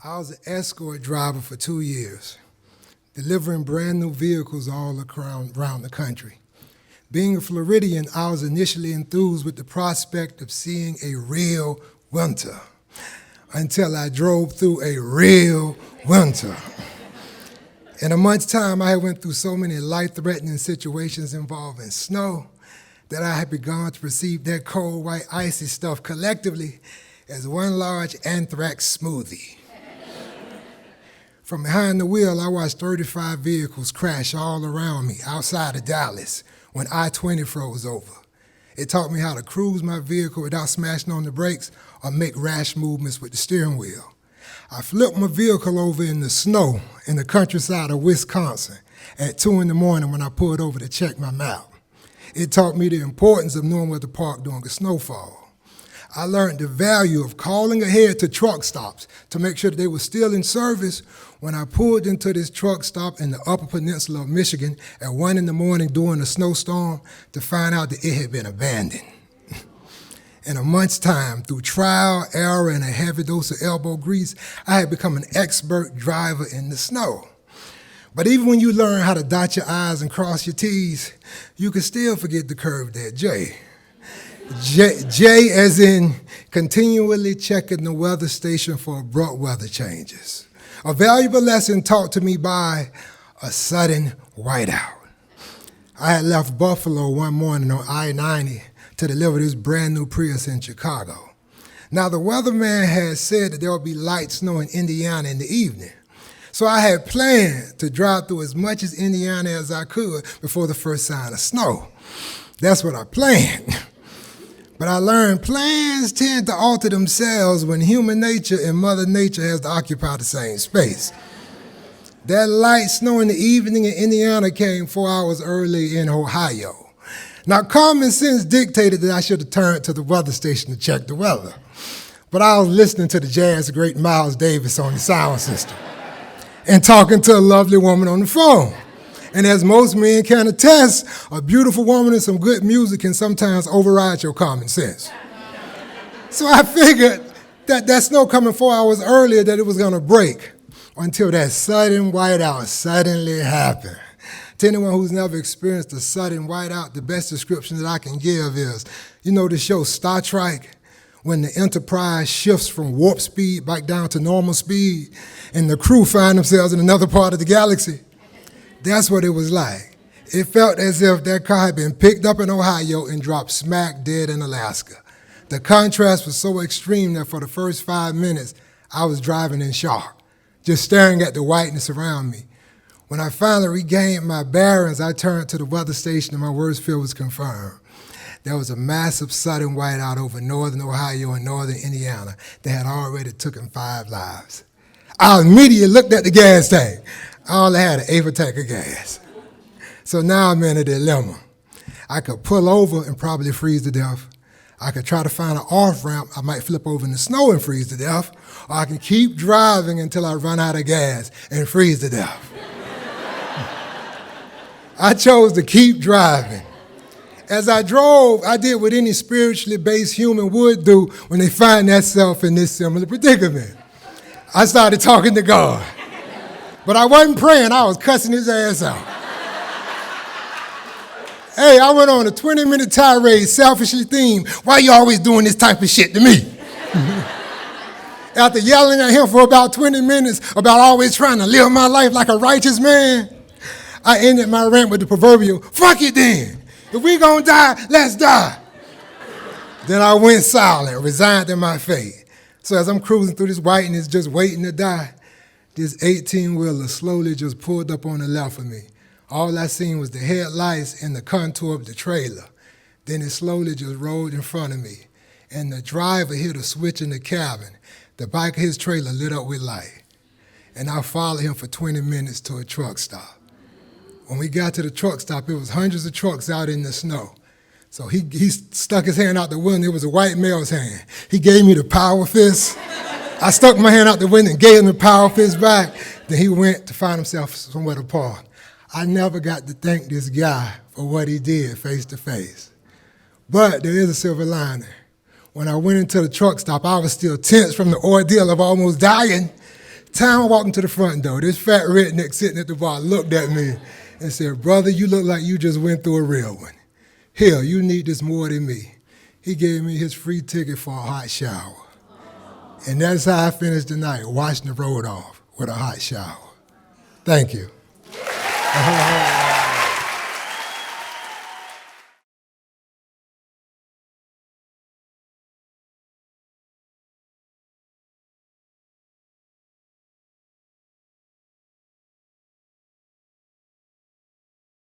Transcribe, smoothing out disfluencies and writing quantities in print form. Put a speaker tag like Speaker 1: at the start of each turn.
Speaker 1: I was an escort driver for 2 years, delivering brand new vehicles all around the country. Being a Floridian, I was initially enthused with the prospect of seeing a real winter until I drove through a real winter. In a month's time, I had went through so many life-threatening situations involving snow that I had begun to perceive that cold, white, icy stuff collectively as one large anthrax smoothie. From behind the wheel, I watched 35 vehicles crash all around me outside of Dallas when I-20 froze over. It taught me how to cruise my vehicle without smashing on the brakes or make rash movements with the steering wheel. I flipped my vehicle over in the snow in the countryside of Wisconsin at 2 in the morning when I pulled over to check my map. It taught me the importance of knowing where to park during a snowfall. I learned the value of calling ahead to truck stops to make sure that they were still in service when I pulled into this truck stop in the Upper Peninsula of Michigan at 1 in the morning during a snowstorm to find out that it had been abandoned. In a month's time, through trial, error, and a heavy dose of elbow grease, I had become an expert driver in the snow. But even when you learn how to dot your I's and cross your T's, you can still forget to curve that J. J as in continually checking the weather station for abrupt weather changes. A valuable lesson taught to me by a sudden whiteout. I had left Buffalo one morning on I-90 to deliver this brand new Prius in Chicago. Now the weatherman had said that there would be light snow in Indiana in the evening. So I had planned to drive through as much as Indiana as I could before the first sign of snow. That's what I planned. But I learned plans tend to alter themselves when human nature and Mother Nature has to occupy the same space. That light snow in the evening in Indiana came 4 hours early in Ohio. Now, common sense dictated that I should have turned to the weather station to check the weather. But I was listening to the jazz great Miles Davis on the sound system and talking to a lovely woman on the phone. And as most men can attest, a beautiful woman and some good music can sometimes override your common sense. So I figured that snow coming 4 hours earlier that it was going to break until that sudden whiteout suddenly happened. To anyone who's never experienced a sudden whiteout, the best description that I can give is, you know the show Star Trek? When the Enterprise shifts from warp speed back down to normal speed and the crew find themselves in another part of the galaxy? That's what it was like. It felt as if that car had been picked up in Ohio and dropped smack dead in Alaska. The contrast was so extreme that for the first 5 minutes, I was driving in shock, just staring at the whiteness around me. When I finally regained my bearings, I turned to the weather station and my worst fear was confirmed. There was a massive sudden whiteout over northern Ohio and northern Indiana that had already taken 5 lives. I immediately looked at the gas tank. I only had an 1/8 tank of gas. So now I'm in a dilemma. I could pull over and probably freeze to death. I could try to find an off-ramp. I might flip over in the snow and freeze to death. Or I can keep driving until I run out of gas and freeze to death. I chose to keep driving. As I drove, I did what any spiritually based human would do when they find themselves in this similar predicament. I started talking to God. But I wasn't praying, I was cussing his ass out. Hey, I went on a 20-minute tirade, selfishly themed, why you always doing this type of shit to me? After yelling at him for about 20 minutes about always trying to live my life like a righteous man, I ended my rant with the proverbial, fuck it then. If we gonna die, let's die. Then I went silent, resigned to my fate. So as I'm cruising through this whiteness, just waiting to die, this 18-wheeler slowly just pulled up on the left of me. All I seen was the headlights and the contour of the trailer. Then it slowly just rolled in front of me. And the driver hit a switch in the cabin. The back of his trailer lit up with light. And I followed him for 20 minutes to a truck stop. When we got to the truck stop, it was hundreds of trucks out in the snow. So he stuck his hand out the window. It was a white male's hand. He gave me the power fist. I stuck my hand out the window and gave him the power fist back. Then he went to find himself somewhere to park. I never got to thank this guy for what he did face to face. But there is a silver lining. When I went into the truck stop, I was still tense from the ordeal of almost dying time I walked into the front door, this fat redneck sitting at the bar looked at me and said, "Brother, you look like you just went through a real one. Here, you need this more than me." He gave me his free ticket for a hot shower. And that's how I finished the night, washing the road off with a hot shower. Thank you.